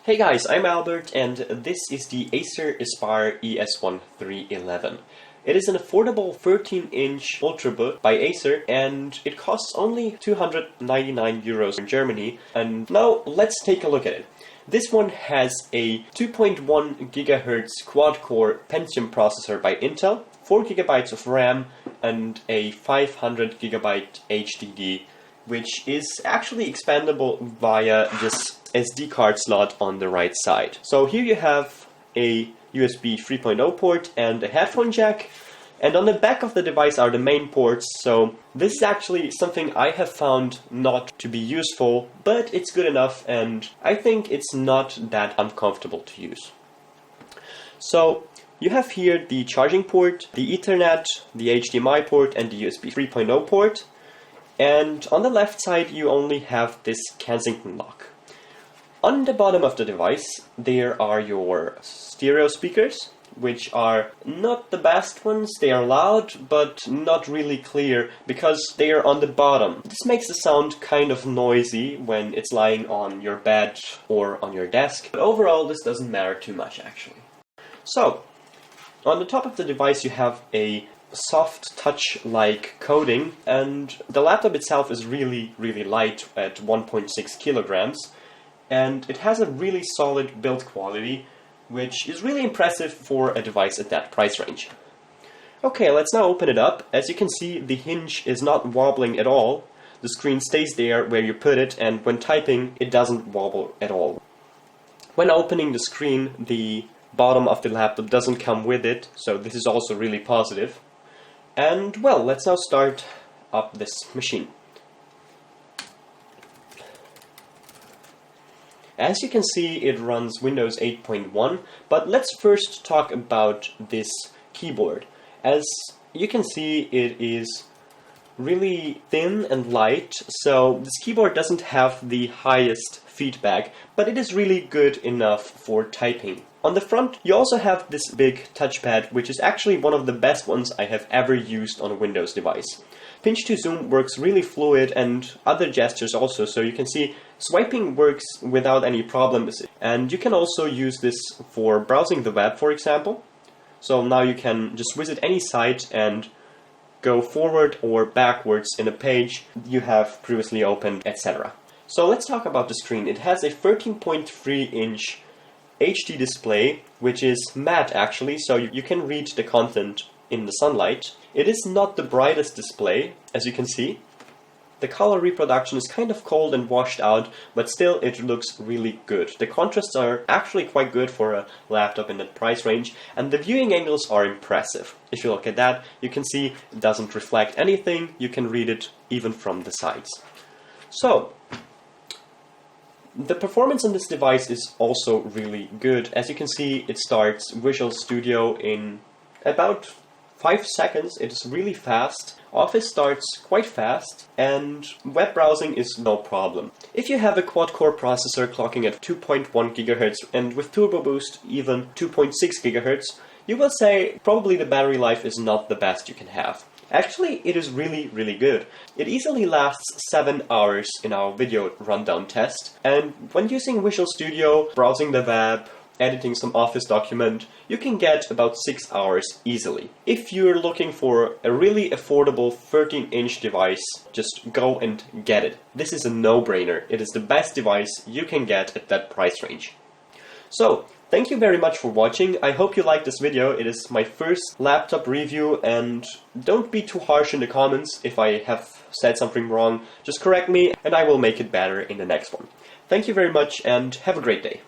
Hey guys, I'm Albert and this is the Acer Aspire ES1 311. It is an affordable 13-inch Ultrabook by Acer and it costs only 299 euros in Germany. And now let's take a look at it. This one has a 2.1 GHz quad-core Pentium processor by Intel, 4 GB of RAM and a 500 GB HDD, which is actually expandable via this SD card slot on the right side. So here you have a USB 3.0 port and a headphone jack, and on the back of the device are the main ports, so this is actually something I have found not to be useful, but it's good enough and I think it's not that uncomfortable to use. So you have here the charging port, the Ethernet, the HDMI port and the USB 3.0 port. And on the left side you only have this Kensington lock. On the bottom of the device there are your stereo speakers, which are not the best ones. They are loud but not really clear because they are on the bottom. This makes the sound kind of noisy when it's lying on your bed or on your desk, but overall this doesn't matter too much actually. So on the top of the device you have a soft touch-like coating, and the laptop itself is really light at 1.6 kilograms, and it has a really solid build quality, which is really impressive for a device at that price range. Okay, let's now open it up. As you can see, the hinge is not wobbling at all. The screen stays there where you put it, and when typing it doesn't wobble at all. When opening the screen, the bottom of the laptop doesn't come with it, so this is also really positive. And well, let's now start up this machine. As you can see, it runs Windows 8.1, but let's first talk about this keyboard. As you can see, it is really thin and light, so this keyboard doesn't have the highest feedback, but it is really good enough for typing. On the front, you also have this big touchpad, which is actually one of the best ones I have ever used on a Windows device. Pinch to zoom works really fluid, and other gestures also, so you can see swiping works without any problems. And you can also use this for browsing the web, for example. So now you can just visit any site and go forward or backwards in a page you have previously opened, etc. So let's talk about the screen. It has a 13.3-inch HD display, which is matte actually, so you can read the content in the sunlight. It is not the brightest display, as you can see. The color reproduction is kind of cold and washed out, but still it looks really good. The contrasts are actually quite good for a laptop in that price range, and the viewing angles are impressive. If you look at that, you can see it doesn't reflect anything. You can read it even from the sides. So the performance on this device is also really good. As you can see, it starts Visual Studio in about 5 seconds. It is really fast. Office starts quite fast, and web browsing is no problem. If you have a quad-core processor clocking at 2.1 GHz and with Turbo Boost even 2.6 GHz, you will say probably the battery life is not the best you can have. Actually, it is really good. It easily lasts 7 hours in our video rundown test, and when using Visual Studio, browsing the web, editing some Office document, you can get about 6 hours easily. If you're looking for a really affordable 13-inch device, just go and get it. This is a no-brainer. It is the best device you can get at that price range. So, thank you very much for watching. I hope you liked this video. It is my first laptop review, and don't be too harsh in the comments. If I have said something wrong, just correct me and I will make it better in the next one. Thank you very much and have a great day.